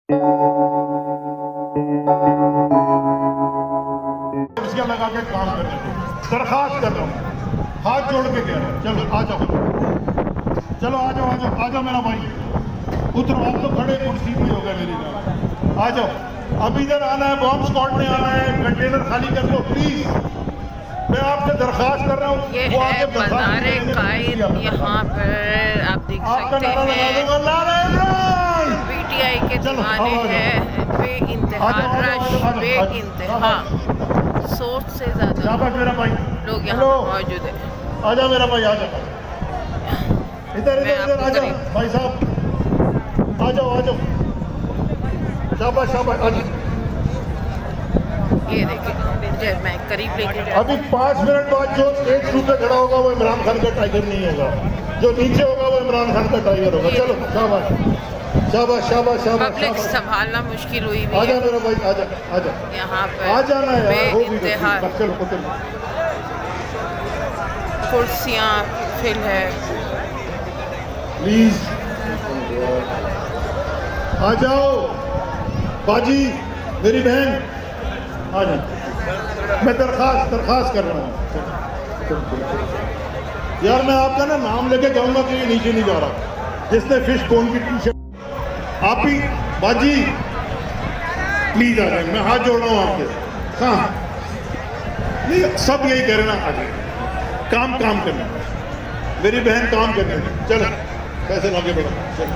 कुर्सियां लगा के काम करने को दरखास्त कर रहा हूँ, हाथ जोड़ के कह रहा हूँ। चलो आ जाओ, चलो आ जाओ, आ जाओ, आ जाओ मेरा भाई, उतरो। आप तो खड़े कुर्सी पे हो गए मेरी बात। आ जाओ, अब इधर आना है, बॉम्ब स्क्वाड में आना है, कंटेनर खाली कर लो प्लीज। मैं आपसे दरखास्त कर रहा हूँ। ये है बाज़ारे कायद, यहाँ पर आप देख सकते हैं PTI के दीवाने हैं, बेइंतहा रश, बेइंतहा 100 से ज़्यादा मेरा भाई लोग यहाँ पर मौजूद हैं। आजा मेरा भाई, आजा इधर इधर इधर, आजा भाई साहब, आ जाओ आ जाओ, शाबाश शाबाश, आ जाओ। ये देखिए मैं करीब लेके अभी 5 मिनट बाद जो स्टेज थ्रू पे खड़ा होगा वो इमरान खान का टाइगर नहीं होगा, जो नीचे होगा वो इमरान खान का टाइगर होगा। चलो शाबाश शाबाश शाबाश शाबाश। पब्लिक संभालना मुश्किल हुई भी आजा है मेरा भाई, आजा आजा, यहाँ आ पर जाना यार, हो भी बेइंतहा चलो उतर। कुर्सियाँ फिल है। प्लीज आ जाओ बाजी, मेरी बहन आ जाओ। मैं दरखास्त कर रहा हूँ यार, मैं आपका ना नाम लेके जाऊंगा कि ये नीचे नहीं जा रहा। जिसने फिश बोन की टी शर्ट, आप ही बाजी प्लीज आ जाए, मैं हाथ जोड़ रहा हूँ आपके। हाँ ये सब यही कह रहे ना, आ जाए, काम करना, मेरी बहन काम करने। चलो पैसे आगे बढ़ो, चलो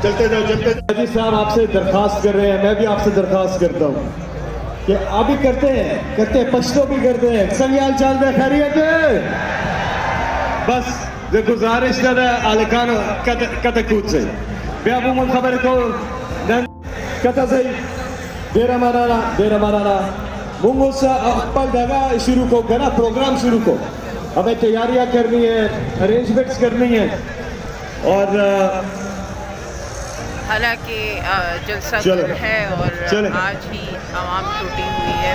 चलते जाओ चलते जाओ। जी साहब आपसे दरखास्त कर रहे हैं, मैं भी आपसे दरखास्त करता हूँ कि आप भी करते हैं पछतो भी करते हैं। संज्ञान चाल में खैरियत है, बस जो गुजारिश कर रहा है आलिकान कत कूद से बेअबूमन खबर को कता से देरा माराना मुंगो से अप्पल दगा शुरू को करा, प्रोग्राम शुरू को हमें तैयारियां करनी है, अरेंजमेंट्स करनी है। और हालांकि जलसा है और आज ही आवाम छूटी हुई है,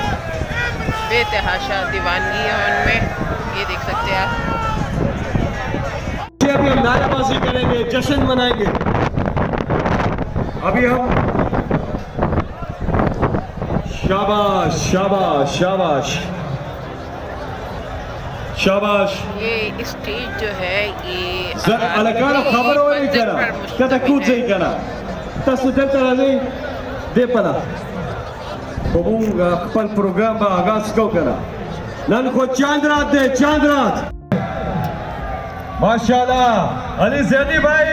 बेतहाशा दीवानगी है उनमें, ये देख सकते हैं आप। अभी हम नाराबाजी करेंगे, जश्न मनाएंगे। अभी हम शाबाश शाबाश शाबाश शाबाश। ये स्टेज जो है ये अलगाना खबर हो नहीं करा कता कूद से करा तस्वीर तरह नहीं दे पड़ा पल प्रोग्राम का आगाज को करा नन को चांद रात दे, चांद रात माशाल्लाह। अली जैदी भाई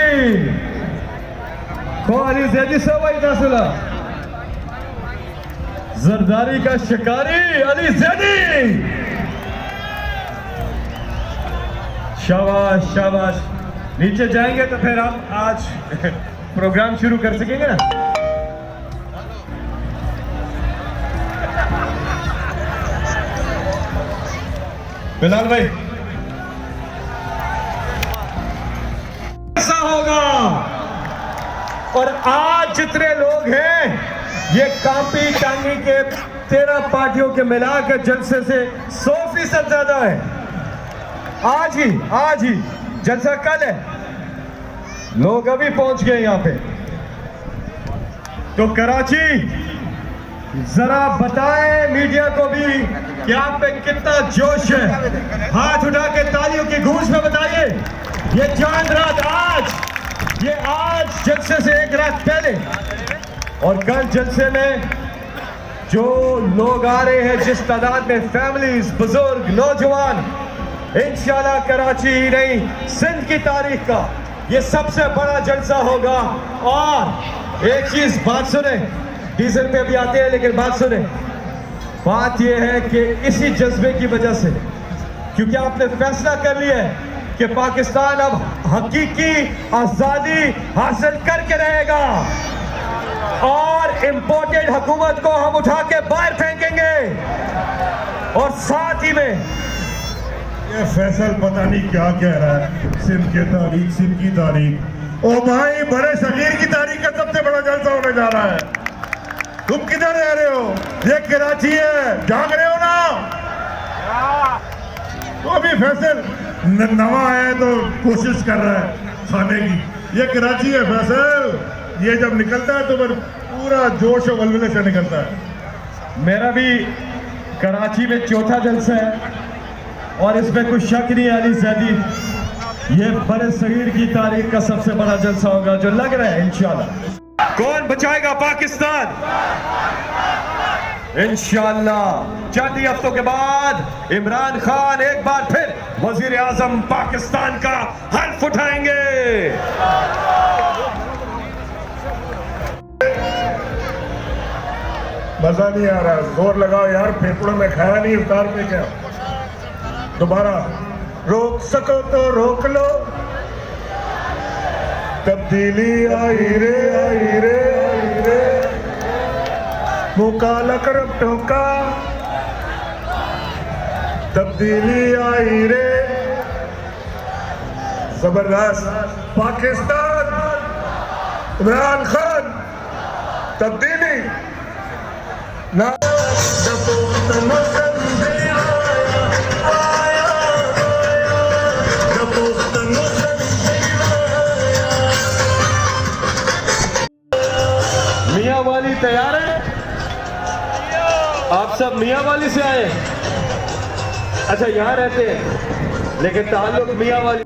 को अली जैदी सवाई दसला जरदारी का शिकारी अली जैदी, शाबाश शाबाश। नीचे जाएंगे तो फिर हम आज प्रोग्राम शुरू कर सकेंगे ना। बिलाल भाई ऐसा होगा, और आज जितने लोग हैं ये कांपी टांगी के 13 पार्टियों के मिलाकर जलसे से 100% ज्यादा है। आज ही जलसा कल है, लोग अभी पहुंच गए यहाँ पे। तो कराची जरा बताएं मीडिया को भी कि आप पे कितना जोश है, हाथ उठा के तालियों की गूंज में बताइए। ये चांद रात आज जलसे से एक रात पहले और कल जलसे में जो लोग आ रहे हैं, जिस तादाद में फैमिलीज, बुजुर्ग, नौजवान, इंशाल्लाह कराची ही नहीं सिंध की तारीख का ये सबसे बड़ा जलसा होगा। और एक चीज बात सुने, डीजल पे भी आते हैं लेकिन बात सुने, बात ये है कि इसी जज्बे की वजह से, क्योंकि आपने फैसला कर लिया है कि पाकिस्तान अब हकीकी आजादी हासिल करके रहेगा और इंपोर्टेड हुकूमत को हम उठा के बाहर फेंकेंगे। और साथ ही में ये फैसल पता नहीं क्या कह रहा है, सिंध की तारीख, सिंध की तारीख। ओ भाई, बड़े शकीर की तारीख का सबसे बड़ा जलसा होने जा रहा है। तुम किधर रह रहे हो? ये कराची है, जाग रहे हो ना? तो अभी फैसल नवा है तो कोशिश कर रहा है खाने की। ये कराची है फैसल, ये जब निकलता है तो फिर पूरा जोश और वल्वले से निकलता है। मेरा भी कराची में चौथा जलसा है और इसमें कुछ शक नहीं अली जैदी ये बड़े शरीर की तारीख का सबसे बड़ा जलसा होगा जो लग रहा है इंशाल्लाह। कौन बचाएगा पाकिस्तान? इंशाल्लाह। चंद ही हफ्तों के बाद इमरान खान एक बार फिर वजीर आजम पाकिस्तान का हल्फ उठाएंगे। मजा नहीं आ रहा, जोर लगाओ यार, फेफड़ों में खाया नहीं, उतार पे क्या। दोबारा रोक सको तो रोक लो, तब्दीली आई रे आई रे आई रे, मुंह काला करब ठोका, तब्दीली आई रे। जबरदस्त पाकिस्तान, इमरान खान, तब्दीली ना मियाँ वाली तैयार है? आप सब मियाँ वाली से आए? अच्छा यहाँ रहते हैं लेकिन ताल्लुक मियाँ वाली